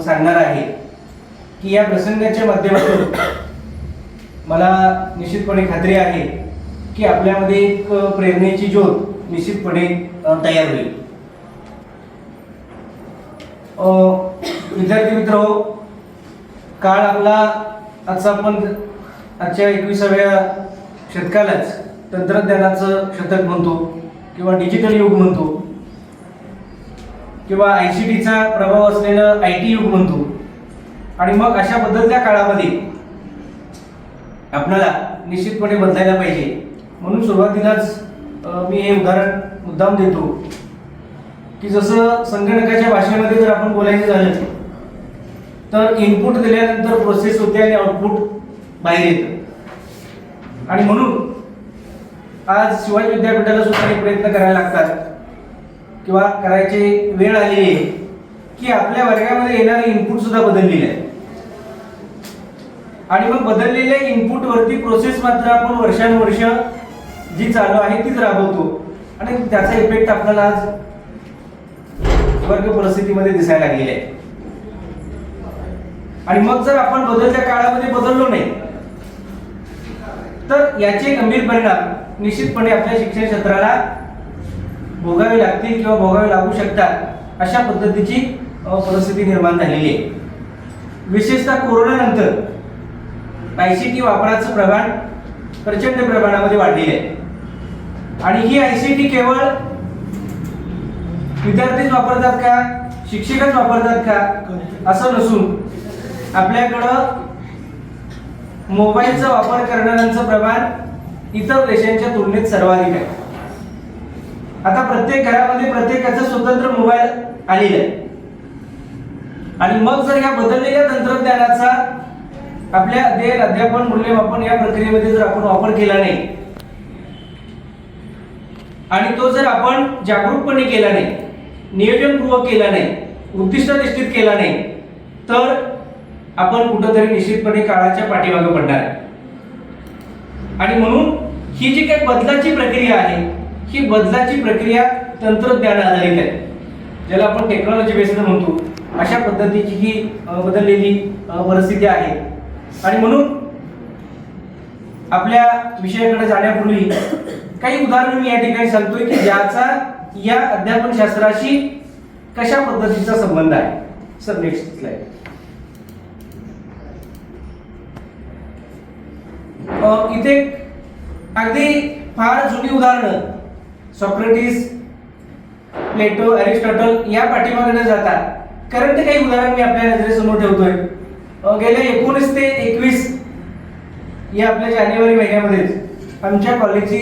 सांगणार आहे की या प्रसंगाच्या माध्यमातून मला निश्चितपणे खात्री आहे की आपल्यामध्ये एक प्रेरणेची ज्योत निश्चितपणे तयार होईल. विद्यार्थी मित्र, काळ आपला आजच्या 21व्या शतकालाच तंत्रज्ञानाचं शतक म्हणतो किंवा डिजिटल युग म्हणतो किंवा ICTचा प्रभाव असलेलं IT युग म्हणतो. आणि मग अशा बदलत्या काळामध्ये आपल्याला निश्चितपणे बदलायला पाहिजे. म्हणून सुरुवातीलाच मी हे उदाहरण मुद्दाम देतो की जसं संगणकाच्या भाषेमध्ये जर आपण बोलायचं झालं तर इनपुट दिल्यानंतर प्रोसेस होते आणि आउटपुट बाहेर येतं. आणि म्हणून आज शिवाजी विद्यापीठाला सुद्धा हे प्रयत्न करायला लागतात किंवा करायची वेळ आलेली आहे की आपल्या वर्गामध्ये येणारे इनपुट सुद्धा बदललेले आहे. आणि मग बदललेल्या इनपुट वरती प्रोसेस मात्र आपण वर्षानुवर्ष जी चालू आहे तीच राबवतो आणि त्याचा इफेक्ट आपल्याला आज वर्ग परिस्थितीमध्ये दिसायला लागलेला आहे. आणि मग जर आपण बदलत्या काळामध्ये बदललो नाही तर याचे गंभीर परिणाम निश्चितपणे आपल्या शिक्षण क्षेत्राला भोगावे लागतील किंवा भोगावे लागू शकतात अशा पद्धतीची परिस्थिती निर्माण झालेली आहे. विशेषतः कोरोनानंतर ICT वापराचं प्रमाण प्रचंड प्रमाणामध्ये वाढलेले आहे. आणि ही ICT केवळ विद्यार्थीच वापरतात का, शिक्षकच वापरतात का असं नसून आपल्याकडं मोबाईलचा वापर करणाऱ्यांचं प्रमाण इतर देशांच्या तुलनेत सर्वाधिक आहे. आता प्रत्येक घरामध्ये प्रत्येकाचा स्वतंत्र मोबाईल आलेला आहे. आणि मग जर या बदललेल्या तंत्रज्ञानाचा आपल्या अध्ययन अध्यापन मूल्यमापन या प्रक्रियेमध्ये जर आपण वापर केला नाही आणि तो जर आपण जागरूकपणे केला नाही, नियोजनपूर्वक केला नाही, उद्दिष्ट निश्चित केला नाही तर आपण कुठंतरी निश्चितपणे काळाच्या पाठीमागे पडणार आहे. आणि म्हणून ही जी काही बदलाची प्रक्रिया आहे ही बदलाची प्रक्रिया तंत्रज्ञान आधारित आहे, ज्याला आपण टेक्नॉलॉजी बेस्ड म्हणतो. अशा पद्धतीची ही बदललेली परिस्थिती आहे. आणि म्हणून आपल्या विषयाकडे जाण्यापूर्वी काही उदाहरण मी या ठिकाणी सांगतोय की ज्याचा या अध्यापन शास्त्राशी कशा पद्धतीचा संबंध आहे. Sir next slide. इथे अगदी फार जुनी उदाहरणं सॉक्रेटिस, प्लेटो, अरिस्टॉटल या पाठीमागे न जाता करंट काही उदाहरण मी आपल्या नजरेसमोर ठेवतोय. गेल्या 19 ते 21 या आपल्या जानेवारी महिन्यामध्येच आमच्या कॉलेजची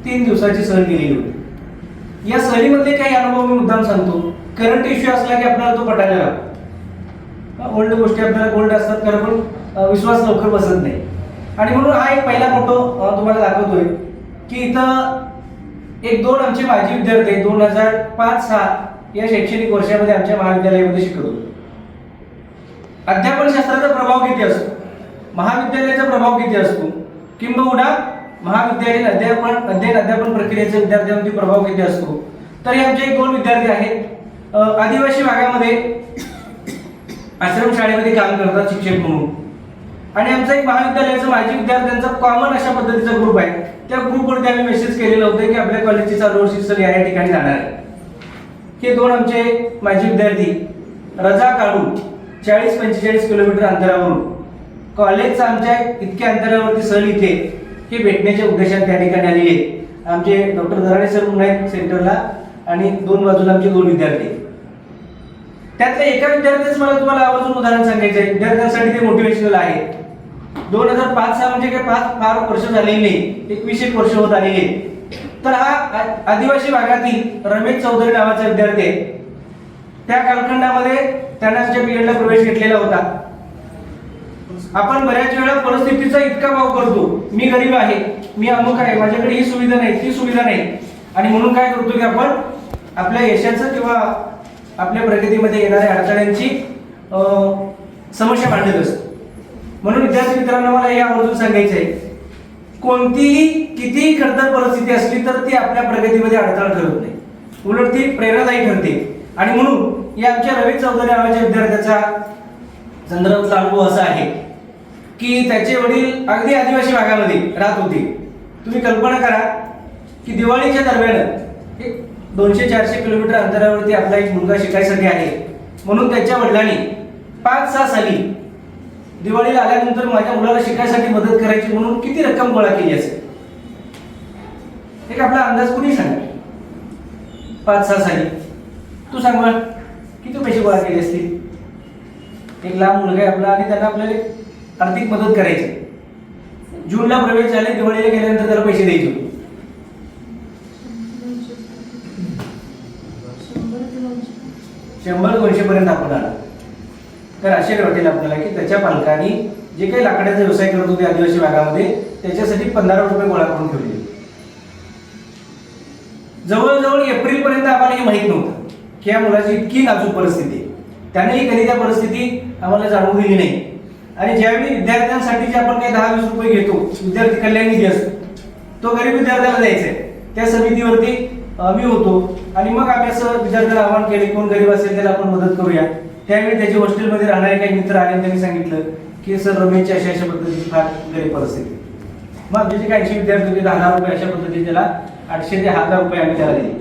3 दिवसाची सहल गेलेली होती. या सहलीमधले काही अनुभव मी मुद्दाम सांगतो. करंट इश्यू असला की आपल्याला तो पटायला लागतो. ओल्ड गोष्टी आपल्याला गोल्ड असतात कारण पण विश्वास लवकर बसत नाही. आणि म्हणून हा एक पहिला फोटो तुम्हाला दाखवतोय की इथं एक दोन आमचे माजी विद्यार्थी 2005-06 या शैक्षणिक वर्षामध्ये आमच्या महाविद्यालयामध्ये शिकत होते. अध्यापन शास्त्राचा प्रभाव किती असतो, महाविद्यालयाचा प्रभाव किती असतो, किंबहुना महाविद्यालयीन अध्ययन अध्यापन प्रक्रियेचा विद्यार्थ्यांवरती प्रभाव किती असतो. तर हे आमचे 2 विद्यार्थी आहेत, आदिवासी भागामध्ये आश्रमशाळेमध्ये काम करतात शिक्षक म्हणून. आणि आमचा एक महाविद्यालयाचा माजी विद्यार्थ्यांचा कॉमन अशा पद्धतीचा ग्रुप आहे. त्या ग्रुपवरती आम्ही मेसेज केलेलं होतं की आपल्या कॉलेजची चालू वर्षी सहल या ठिकाणी जाणार आहे. हे 2 आमचे माजी विद्यार्थी रजा काढून 40-45 किलोमीटर अंतरावरून कॉलेजचा आमच्या इतक्या अंतरावरती सहल इथे हे भेटण्याच्या उद्देशाने त्या ठिकाणी आलेले. आमचे डॉक्टर दराडे सर म्हणून आहेत सेंटरला आणि 2 बाजूला आमचे 2 विद्यार्थी. त्यातल्या एका विद्यार्थ्याचं मला तुम्हाला आवर्जून उदाहरण सांगायचं आहे. विद्यार्थ्यांसाठी ते मोटिवेशनल आहे. 2005-06 म्हणजे काय फार वर्ष झालेली नाही, 21 वर्ष होत आलेली. तर हा आदिवासी भागातील रमेश चौधरी नावाचा विद्यार्थी आहे. त्या कालखंडामध्ये त्याने BEdला प्रवेश घेतलेला होता. आपण बऱ्याच वेळा परिस्थितीचा इतका भाव करतो, मी गरीब आहे, मी अमुक आहे, माझ्याकडे ही सुविधा नाही, ती सुविधा नाही, आणि म्हणून काय करतो की आपण आपल्या यशाचं किंवा आपल्या प्रगतीमध्ये येणाऱ्या अडचणींची समस्या मांडत असतो. म्हणून विद्यार्थी मित्रांनो मला हे आवर्जून सांगायचं आहे, कोणतीही कितीही खडतर परिस्थिती असली तर ती आपल्या प्रगतीमध्ये अडथळा ठरत नाही, उलट ती प्रेरणादायी ठरते. आणि म्हणून या आमच्या रवी चौधरी नावाच्या विद्यार्थ्याचा संदर्भातला अनुभव असा आहे की त्याचे वडील अगदी आदिवासी भागामध्ये राहत होते. तुम्ही कल्पना करा की दिवाळीच्या दरम्यान एक 200-400 किलोमीटर अंतरावरती आपला एक मुलगा शिकायसाठी आहे, म्हणून त्याच्या वडिलांनी 5-6 साली दिवाळीला आल्यानंतर माझ्या मुलाला शिकायसाठी मदत करायची म्हणून किती रक्कम गोळा केली असेल एक आपला अंदाज कुणी सांगा. 5-6 साली तू सांग मला किती पैसे गोळा केले असतील. एक लहान मुलगा आहे आपला आणि त्यांना आपल्याला आर्थिक मदत करायची. जूनला प्रवेश झाले, दिवाळीला गेल्यानंतर त्याला पैसे द्यायचे. 100-200 पर्यंत आपण आला. तर आश्चर्य वाटेल आपल्याला की त्याच्या पालकांनी जे काही लाकडाचा व्यवसाय करत होते आदिवासी भागामध्ये त्याच्यासाठी 15 रुपये गोळा करून ठेवले. जवळजवळ एप्रिल पर्यंत आम्हाला हे माहित नव्हतं की या मुलाची इतकी नाजूक परिस्थिती आहे. त्यानेही कधी त्या परिस्थिती आम्हाला जाणवू दिली नाही. आणि ज्यावेळी विद्यार्थ्यांसाठी जे आपण काही 10-20 रुपये घेतो, विद्यार्थी कल्याण निधी असतो, तो गरीब विद्यार्थ्याला द्यायचा आहे. त्या समितीवरती मी होतो आणि मग आम्ही असं विद्यार्थ्याला आवाहन केले कोण गरीब असेल त्याला आपण मदत करूया. त्यावेळी त्याच्या हॉस्टेलमध्ये राहणारे काही मित्र आले आणि त्यांनी सांगितलं की सर रमेशची अशा पद्धतीची फार गरीब परिस्थिती. मग आमचे जे काही 80 विद्यार्थी होते 10,000 रुपये अशा पद्धतीने त्याला 800 ते 1000 रुपये आम्ही त्याला दिले.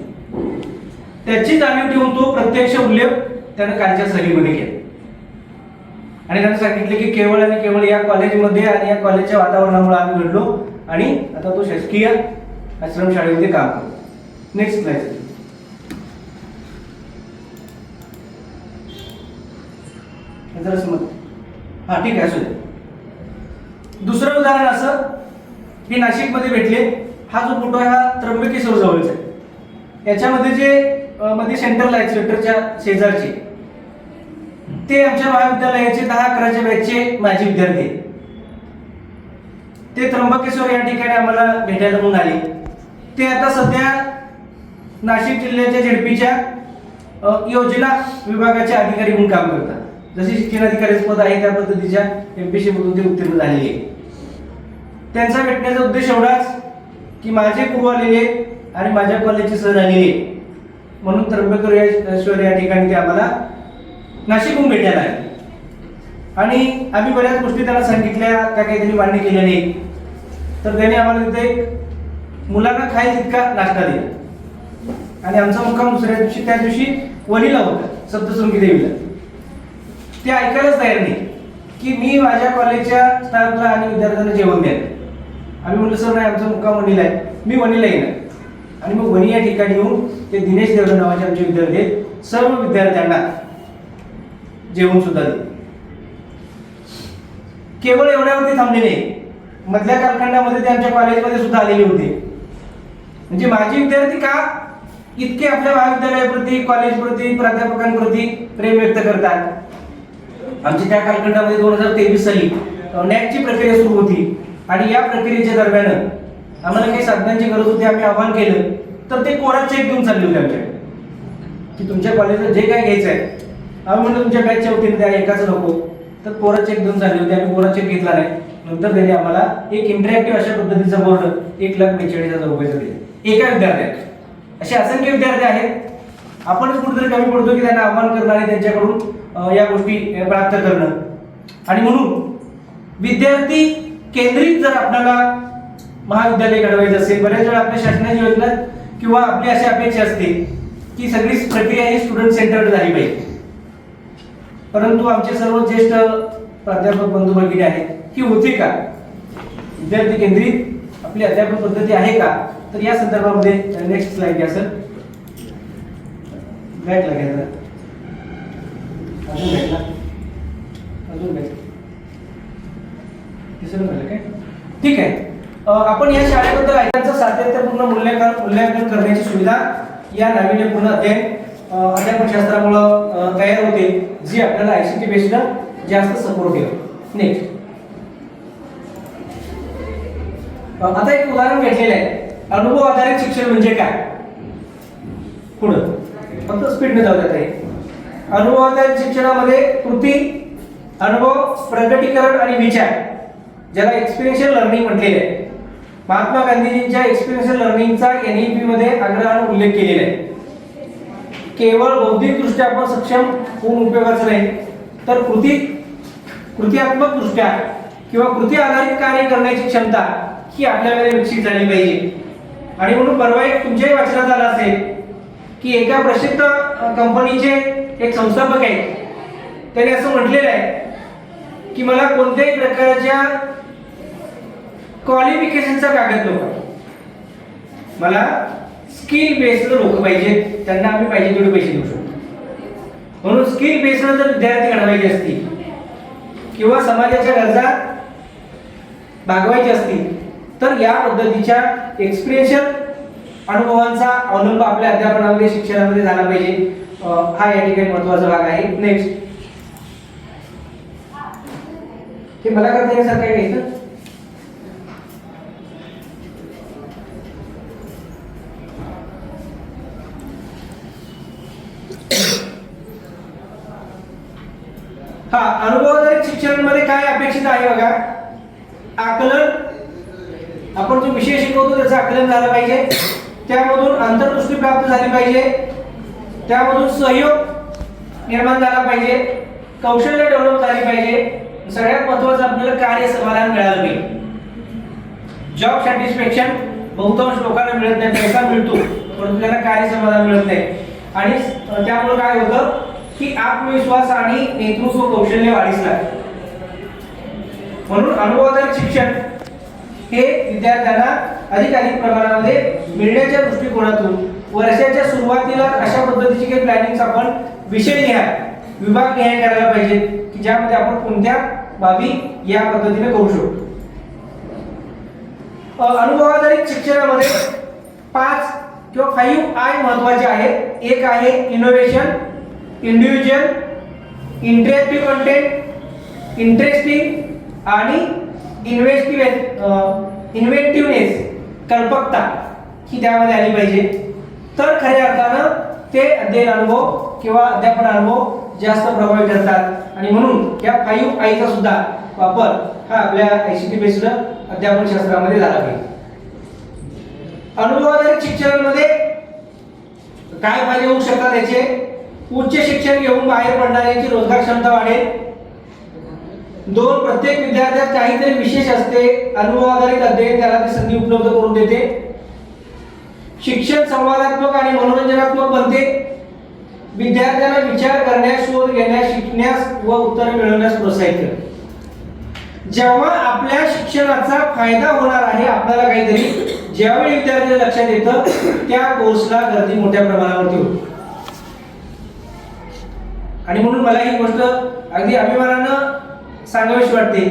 त्याची जाणीव ठेवून तो प्रत्यक्ष उल्लेख त्यानं कालच्या सभेमध्ये केला आणि त्यानं सांगितले की केवळ आणि केवळ या कॉलेजमध्ये आणि या कॉलेजच्या वातावरणामुळे आम्ही घडलो आणि आता तो शासकीय आश्रमशाळेमध्ये काम करतो. Next slide. हा ठीक आहे असू दे. दुसरं उदाहरण असं की नाशिकमध्ये भेटले. हा जो फोटो आहे हा त्र्यंबकेश्वर जवळचा आहे. याच्यामध्ये जे मध्ये सेंट्रल ॲक्सिलेटरच्या शेजारचे ते आमच्या महाविद्यालयाचे 10-11च्या बॅचचे माजी विद्यार्थी. ते त्र्यंबकेश्वर या ठिकाणी आम्हाला भेटायला म्हणून आले. ते आता सध्या नाशिक जिल्ह्याच्या झेडपीच्या योजना विभागाच्या अधिकारी म्हणून काम करतात. जसे शिक्षणाधिकारीचं पद आहे त्या पद्धतीच्या एमपीसी मधून ते उत्तीर्ण झालेले आहे. त्यांचा भेटण्याचा उद्देश एवढाच की माझे पूर्व आलेले आणि माझ्या कॉलेजचे सर आलेले म्हणून त्र्यंबकेश्वर या ठिकाणी ते आम्हाला नाशिकहून भेटायला आले. आणि आम्ही बऱ्याच गोष्टी त्यांना सांगितल्या, त्या काही त्यांनी मान्य केल्या नाही. तर त्यांनी आम्हाला तिथे मुलांना खायला तितका नाश्ता दिला आणि आमचा मुक्काम दुसऱ्या दिवशी त्या दिवशी वणीला होता, सप्तशृंगी देवीला. ते ऐकायलाच तयार नाही की मी माझ्या कॉलेजच्या स्टाफला आणि विद्यार्थ्यांना जेवण द्या. आम्ही म्हटलं सर नाही, आमचा मुक्काम वणीला आहे, मी वणीला येणार. आणि मग वणी या ठिकाणी येऊन ते दिनेश देवरे नावाचे आमचे विद्यार्थी सर्व विद्यार्थ्यांना जेवण सुद्धा दिले. केवळ एवढ्यावरती थांबले नाही, मधल्या कालखंडामध्ये ते आमच्या कॉलेजमध्ये सुद्धा आलेले होते. म्हणजे माझे विद्यार्थी का इतके आपल्या महाविद्यालयाप्रती, कॉलेजप्रती, प्राध्यापकांप्रती प्रेम व्यक्त करतात. आमची त्या कालखंडामध्ये 2023 साली नॅटची प्रक्रिया सुरू होती आणि या प्रक्रियेच्या दरम्यान आम्हाला काही साधनांची गरज होती. आम्ही आवाहन केलं तर ते कोरा चेक देऊन चालले होते आमच्याकडे की तुमच्या कॉलेजला जे काय घ्यायचं आहे. आम्ही म्हणलं तुमच्या बॅचच्या वतीने द्या, एकाच नको. तर कोरा चेक देऊन चालले होते. आम्ही कोरा चेक घेतला नाही. नंतर त्यांनी आम्हाला एक इंटरॅक्टिव्ह अशा पद्धतीचा बोर्ड 1,42,000 रुपयाचा दिला एका विद्यार्थ्याला. असे असंख्य विद्यार्थी आहेत. आपणच कुठेतरी कमी पडतो की त्यांना आव्हान करणं आणि त्यांच्याकडून या गोष्टी प्राप्त करणं. आणि म्हणून विद्यार्थी केंद्रित जर आपल्याला महाविद्यालय घडवायचं असेल, बऱ्याच वेळा आपल्या शासनाची योजना किंवा आपली अशी अपेक्षा असते की सगळी प्रक्रिया ही स्टुडंट सेंटर्ड झाली पाहिजे. परंतु आमचे सर्व ज्येष्ठ प्राध्यापक बंधू भगिनी आहेत की होते का विद्यार्थी केंद्रित आपली अध्यापन पद्धती आहे का. तर या संदर्भामध्ये नेक्स्ट स्लाइड घ्या सर. बॅक लागेल अजून भेटला अजून भेट काय ठीक आहे. आपण या शाळेबद्दल ऐकण्याचं सातत्यपूर्ण मूल्यांकन करण्याची सुविधा या नाविन्यपूर्ण अध्यापन शास्त्रामुळे तयार होते, जी आपल्याला आयसीटी बेस्ड जास्त सपोर्ट देईल. नेक्स्ट आता एक उदाहरण घेतलेलं आहे. अनुभव आधारित शिक्षण म्हणजे काय. पुढं फक्त स्पीडने जाऊ द्या. अनुभव आधारित शिक्षणामध्ये कृती, अनुभव, प्रगटीकरण आणि विचार, ज्याला एक्सपिरियन्शियल लर्निंग म्हटलेले आहे. महात्मा गांधीजींच्या एक्सपिरियन्शियल लर्निंगचा एनईपी मध्ये आग्रहाने उल्लेख केलेला आहे. केवळ बौद्धिकदृष्ट्या आपण सक्षम होऊन उपयोगाचं नाही, तर कृत्यात्मक दृष्ट्या किंवा कृती आधारित कार्य करण्याची क्षमता ही आपल्यामध्ये विकसित झाली पाहिजे. आणि म्हणून परवा एक तुमच्याही वाचनात आलं असेल की एका प्रसिद्ध कंपनीचे एक संस्थापक आहेत, त्यांनी असं म्हटलेलं आहे की मला कोणत्याही प्रकारच्या क्वालिफिकेशनचा कागद नको, मला स्किल बेस्ड लोक पाहिजेत, त्यांना आम्ही पाहिजे तेवढे पैसे देऊ शकतो. म्हणून स्किल बेस्ड जर विद्यार्थी घडवायचे असतील किंवा समाजाच्या गरजा भागवायचे असतील तर या पद्धतीच्या एक्सपिरियन्शियल अनुभवांचा अवलंब आपल्या अध्यापनामध्ये शिक्षणामध्ये झाला पाहिजे. हा या ठिकाणी महत्त्वाचा भाग आहे. नेक्स्ट, हे मला करता येण्यासारखं आहे घ्यायचं. हा अनुभवाधारित शिक्षणामध्ये काय अपेक्षित आहे बघा. आकलन, आपण जो विषय शिकवतो त्याचं आकलन झालं पाहिजे, त्यामधून अंतर्दृष्टी प्राप्त झाली पाहिजे, त्यामधून सहयोग निर्माण झाला पाहिजे, कौशल्य डेव्हलप झाली पाहिजे, सगळ्यात महत्त्वाचं आपल्याला कार्य समाधान मिळालं पाहिजे. जॉब सॅटिस्फॅक्शन बहुतांश लोकांना मिळत नाही, पैसा मिळतो परंतु त्यांना कार्य समाधान मिळत नाही. आणि त्यामुळे काय होतं की आत्मविश्वास आणि नेतृत्व कौशल्य वाढीस लागते. म्हणून अनुभवाधारित शिक्षण हे विद्यार्थ्यांना अधिक प्रमाणामध्ये मिळण्याच्या दृष्टिकोनातून वर्षाच्या सुरुवातीला अशा पद्धतीची काही प्लॅनिंग आपण विषय निहाय विभाग निहाय करायला पाहिजे की ज्यामध्ये आपण कोणत्या बाबी या पद्धतीने करू शकतो. अनुभवाधारित शिक्षणामध्ये 5 किंवा 5 आय महत्त्वाचे आहेत. एक आहे innovation, individual, interactive content, interesting आणि इन्व्हेंटिव्हनेस, कल्पकता ही त्यामध्ये आली पाहिजे. तर खऱ्या अर्थानं ते अध्ययन अनुभव किंवा अध्यापन अनुभव जास्त प्रभावी ठरतात. आणि म्हणून या 5 आयचा सुद्धा वापर हा आपल्या ICT बेस्ड अध्यापन शास्त्रामध्ये झाला पाहिजे. अनुभवाधारित शिक्षणामध्ये काय फायदे होऊ शकतात याचे. उच्च शिक्षण घेऊन बाहेर पडणाऱ्यांची रोजगार क्षमता वाढेल. 2, प्रत्येक विद्यार्थ्यात काहीतरी विशेष असते, अनुभवाधारित अध्ययन त्याला ती संधी उपलब्ध करून देते. शिक्षण संवादात्मक आणि मनोरंजनात्मक बनते. विद्यार्थ्यांना विचार करण्यास, शोध घेण्यास, शिकण्यास व उत्तरे मिळवण्यास प्रोत्साहित करते. जेव्हा आपल्या शिक्षणाचा फायदा होणार आहे आपल्याला काहीतरी, ज्यावेळी विद्यार्थ्याच्या लक्षात येतं त्या कोर्सला गर्दी मोठ्या प्रमाणावरती होते. आणि म्हणून मला ही गोष्ट अगदी अभिमानानं सांगावीशी वाटते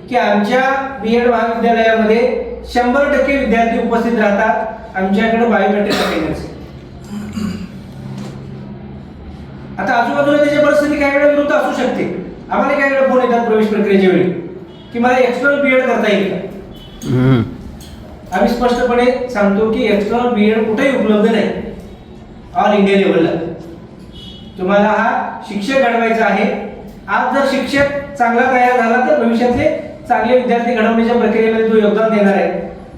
की आमच्या BEd महाविद्यालयामध्ये 100% विद्यार्थी उपस्थित राहतात. आमच्याकडे बायोमेट्रिक अटेंडन्स. आता आजूबाजूला त्याची परिस्थिती काही वेळा विरुद्ध असू शकते. आम्हाला काही वेळा फोन येतात प्रवेश प्रक्रियेच्या वेळी की मला एक्सटर्नल BEd करता येईल का. आम्ही स्पष्टपणे सांगतो की एक्सटर्नल BEd कुठेही उपलब्ध नाही ऑल इंडिया लेवलला. तुम्हाला हा शिक्षक घडवायचा आहे. आज जर शिक्षक चांगला तयार झाला तर भविष्यातले चांगले विद्यार्थी घडवण्याच्या प्रक्रियेमध्ये तो योगदान देणार आहे.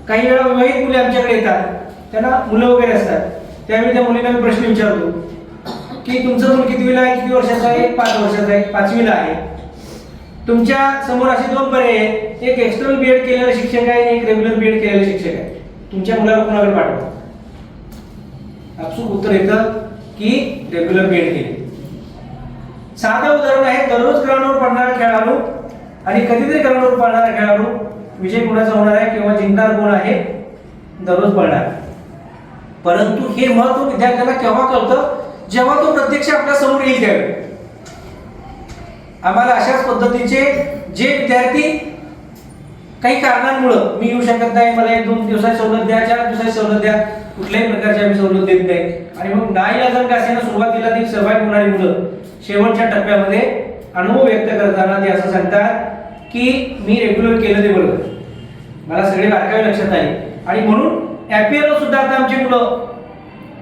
काही वेळा विवाहित मुले आमच्याकडे येतात, त्यांना मुलं वगैरे असतात, त्यावेळी त्या मुलींना मी प्रश्न विचारतो की तुमचं मूल कितवीला आहे, किती वर्षाचा आहे. 5 वर्षाचा आहे, 5वीला आहे. तुमच्या समोर असे 2 पर्याय आहेत, एक एक्सटर्नल BEd केलेला शिक्षक आहे, एक रेग्युलर BEd केलेला शिक्षक आहे. तुमच्या मुलाला कोणाकडे पाठवा. अचूक उत्तर येतं की रेग्युलर BEd केले. साधं उदाहरण आहे, दररोज ग्राउंडवर पडणारा खेळाडू आणि कधीतरी ग्राउंडवर पडणारा खेळाडू विजय कोणाचा होणार आहे किंवा जिंकणार कोण आहे, दररोज पडणार. परंतु हे महत्त्व विद्यार्थ्याला केव्हा कळतं, जेव्हा तो प्रत्यक्ष आपल्या समोर येईल त्यावेळी. आम्हाला अशाच पद्धतीचे जे विद्यार्थी काही कारणांमुळे मी येऊ शकत नाही, मला 1-2 दिवसाची सवलत द्या, 4 दिवसाची सवलत द्या, कुठल्याही प्रकारची आम्ही सवलत देत नाही. आणि मग नाईलाजान का असेना सुरुवातीला ती सहभागी होणारी मुलं शेवटच्या टप्प्यामध्ये अनुभव व्यक्त करताना ते असं सांगतात की मी रेग्युलर केलं ते बरोबर, मला सगळे बारकावे लक्षात आले. आणि म्हणून FPL सुद्धा आता आमची मुलं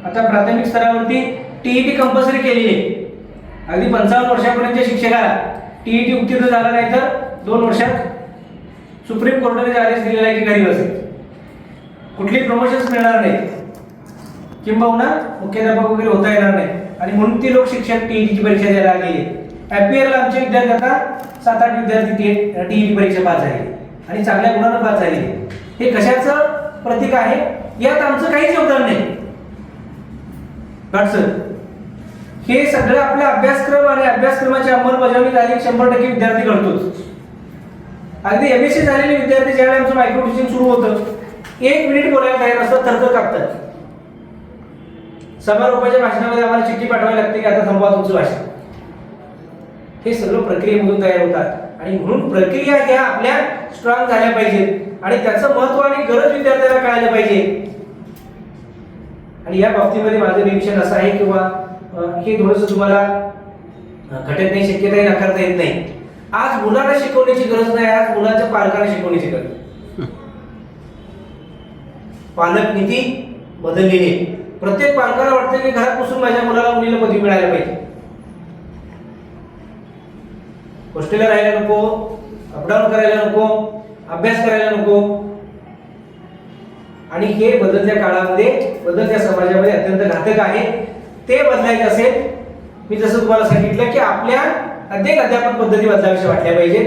आता प्राथमिक स्तरावरती TET कंपल्सरी केलेली आहे. अगदी 55 वर्षापर्यंतच्या शिक्षकाला TET उत्तीर्ण झाला नाही तर 2 वर्षात सुप्रीम कोर्टाने आदेश दिलेला आहे की घरी बसेल, कुठली प्रमोशन्स मिळणार नाही, किंबहुना मुख्याध्यापक वगैरे होता येणार नाही. आणि म्हणून ते लोक शिक्षक टीईटीची परीक्षा द्यायला आलेले. ॲपियरला आमचे विद्यार्थी आता 7-8 विद्यार्थी टीईटी परीक्षा पास झाले आणि चांगल्या गुणांना पास झाले. हे कशाचं प्रतीक आहे? यात आमचं काहीच योगदान नाही. सर, हे सगळं आपला अभ्यासक्रम आणि अभ्यासक्रमाची अंमलबजावणी झाली 100% विद्यार्थी करतोच. अगदी एमएससी झालेले विद्यार्थी ज्यावेळी आमचं मायक्रो टीचिंग सुरू होतं, 1 मिनिट बोलायला तयार असतात, थरथर कापतात. समारोपाच्या भाषणामध्ये आम्हाला चिठ्ठी पाठवावी लागते की आता थांबवा तुमचं भाषण. हे सगळं प्रक्रियेमधून तयार होतात आणि म्हणून प्रक्रिया ह्या आपल्या स्ट्रॉंग झाल्या पाहिजेत आणि त्याचं महत्व आणि गरज विद्यार्थ्यांना कळायला पाहिजे. आणि या बाबतीमध्ये माझं निरीक्षण असं आहे किंवा हे थोडंसं तुम्हाला घटक शक्यताही नाकारता येत नाही. आज मुलांना शिकवण्याची गरज नाही, आज मुलांच्या पालकांना शिकवण्याची गरज. पालक नीती बदललेली आहे. प्रत्येक पालकाला वाटतं की घरात बसून माझ्या मुलाला मुलीला पदवी मिळायला पाहिजे, हॉस्टेलला राहायला नको, अपडाऊन करायला नको, अभ्यास करायला नको. आणि हे बदलत्या काळामध्ये बदलत्या समाजामध्ये अत्यंत घातक आहे. ते बदलायचे असेल, मी जसं तुम्हाला सांगितलं की आपल्या अनेक अध्यापन पद्धती बदलाव्याशा वाटल्या पाहिजेत.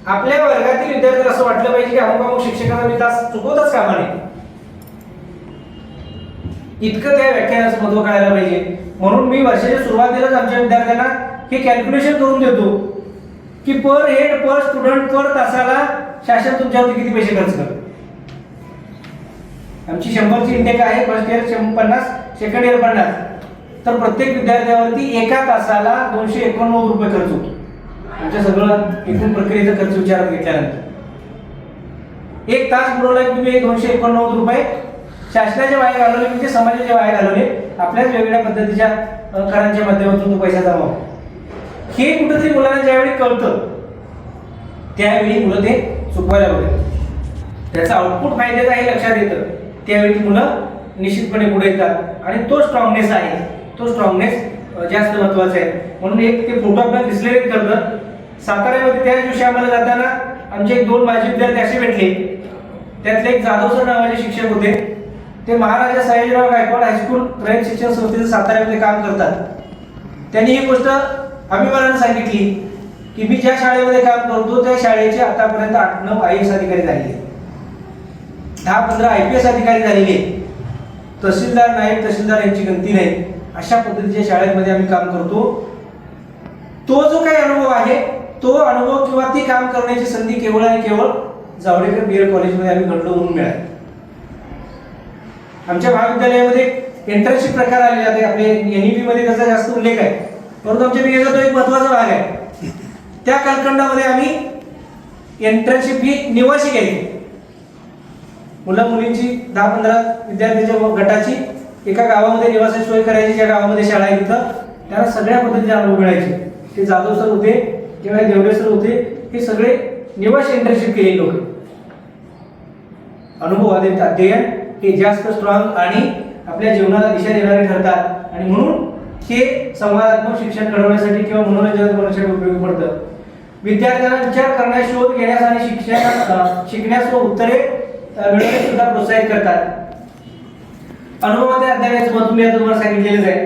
आपल्या वर्गातील विद्यार्थ्यांना असं वाटलं पाहिजे की अमुक शिक्षकांना मी तास चुकवताच कामा नये, इतकं त्या व्याख्यानाचं महत्व कळायला पाहिजे. म्हणून मी वर्षाच्या सुरुवातीलाच आमच्या विद्यार्थ्यांना हे कॅल्क्युलेशन करून देतो की पर हेड पर स्टुडंट पर तासाला शासन तुमच्यावरती किती पैसे खर्च करतं. आमची 100ची इंटेक आहे, फर्स्ट इयर 50, सेकंड इयर 50, तर प्रत्येक विद्यार्थ्यावरती एका तासाला 291 रुपये खर्च होतो. आमच्या सगळं एकूण प्रक्रियेचा खर्च विचारात घेतल्यानंतर 1 तास बुडवला की तुम्ही 291 रुपये शासनाच्या वाया घालवले, म्हणजे समाजाच्या वाया घालवले. आपल्याच वेगवेगळ्या पद्धतीच्या करांच्या माध्यमातून तो पैसा जमा होतो. हे कुठेतरी मुलांना ज्यावेळी कळतं त्यावेळी मुलं ते चुकवायला बघतात. त्याचा आउटपुट फायद्याचा हे लक्षात येतं, त्यावेळी मुलं निश्चितपणे पुढे येतात आणि तो स्ट्रॉंगनेस आहे, तो स्ट्रॉंगनेस जास्त महत्वाचा आहे. म्हणून एक ते फोटो आपल्याला दिसलेले करतं. साताऱ्यामध्ये त्याच दिवशी आम्हाला जाताना आमचे 2 माजी विद्यार्थी असे भेटले. त्यातले एक जाधव सर नावाचे शिक्षक होते. ते महाराजा सयाजीराव गायकवाड हायस्कूल रयत शिक्षण संस्थेचं साताऱ्यामध्ये काम करतात. त्यांनी ही गोष्ट अभिमानाने सांगितली की मी ज्या शाळेमध्ये काम करतो त्या शाळेचे आतापर्यंत 8-9 IAS अधिकारी झालेले, 10-15 IPS अधिकारी झालेले, तहसीलदार नायब तहसीलदार यांची गणती नाही. अशा पद्धतीच्या शाळेमध्ये आम्ही काम करतो. तो जो काही अनुभव आहे, तो अनुभव किंवा ती काम करण्याची संधी केवळ आणि केवळ जावडेकर BEd कॉलेजमध्ये आम्ही घडलो म्हणून मिळाली. आमच्या महाविद्यालयामध्ये एंट्रन्सशिप प्रकार आलेला आहे. आपले NEP मध्ये त्याचा जास्त उल्लेख आहे, परंतु आमच्या BA चा तो एक महत्त्वाचा भाग आहे. त्या कालखंडामध्ये आम्ही एंट्रन्सशिप ही निवासी केली. मुला मुलींची 10-15 विद्यार्थ्यांच्या गटाची एका गावामध्ये निवासाची सोय करायची, ज्या गावामध्ये शाळा आहे तिथं. त्यांना सगळ्या पद्धतीचे अनुभव मिळायचे. ते जाधव सर होते किंवा देवरे सर होते, हे सगळे निवासी एंट्रन्सशिप केलेले लोक. अनुभव अध्ययन हे जास्त स्ट्रॉंग आणि आपल्या जीवनाला दिशा देणारे ठरतात आणि म्हणून हे संवादात्मक शिक्षण घडवण्यासाठी किंवा मनोरंजन करण्यासाठी उपयोगी पडतं. विद्यार्थ्यांना विचार करण्यास, शोध घेण्यास आणि शिकण्यास व उत्तरे मिळवण्यास सुद्धा प्रोत्साहित करतात. अनुभवामध्ये अध्ययनाचं महत्त्व मी तुम्हाला सांगितलेलंच आहे.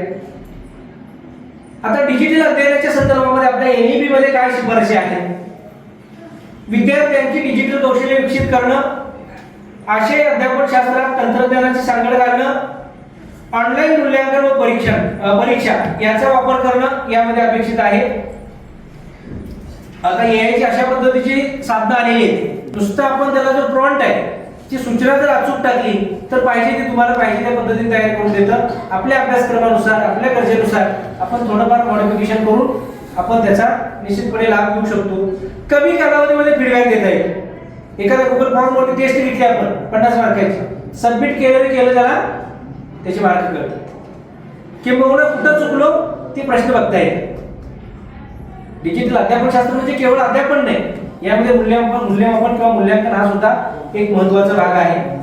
आता डिजिटल अध्ययनाच्या संदर्भामध्ये आपल्या NEP मध्ये काय शिफारशी आहेत? विद्यार्थ्यांची डिजिटल कौशल्य विकसित करणं, आशय अध्यापन शास्त्रात तंत्रज्ञानाची सांगड घालणं, ऑनलाईन मूल्यांकन व परीक्षा याचा वापर करणं यामध्ये अपेक्षित आहे. आता AI ची अशा पद्धतीची साधनं आलेली आहेत. नुसतं आपण त्याला जो प्रॉम्प्ट आहे, ती सूचना जर अचूक टाकली तर पाहिजे ते तुम्हाला पाहिजे त्या पद्धतीने तयार करून देतं. आपल्या अभ्यासक्रमानुसार, आपल्या गरजेनुसार आपण थोडंफार मॉडिफिकेशन करून आपण त्याचा निश्चितपणे लाभ घेऊ शकतो. कमी कालावधीमध्ये फीडबॅक देता येईल. एखादा गुगल फॉर्म वरती टेस्ट घेतली आपण 50 मार्काची, सबमिट केलं त्याला त्याचे मार्क कळतात, किंवा कुठं चुकलो ते प्रश्न बघता येईल. डिजिटल अध्यापन शास्त्र म्हणजे केवळ अध्यापन नाही, यामध्ये मूल्यमापन किंवा मूल्यांकन हा सुद्धा एक महत्त्वाचा भाग आहे.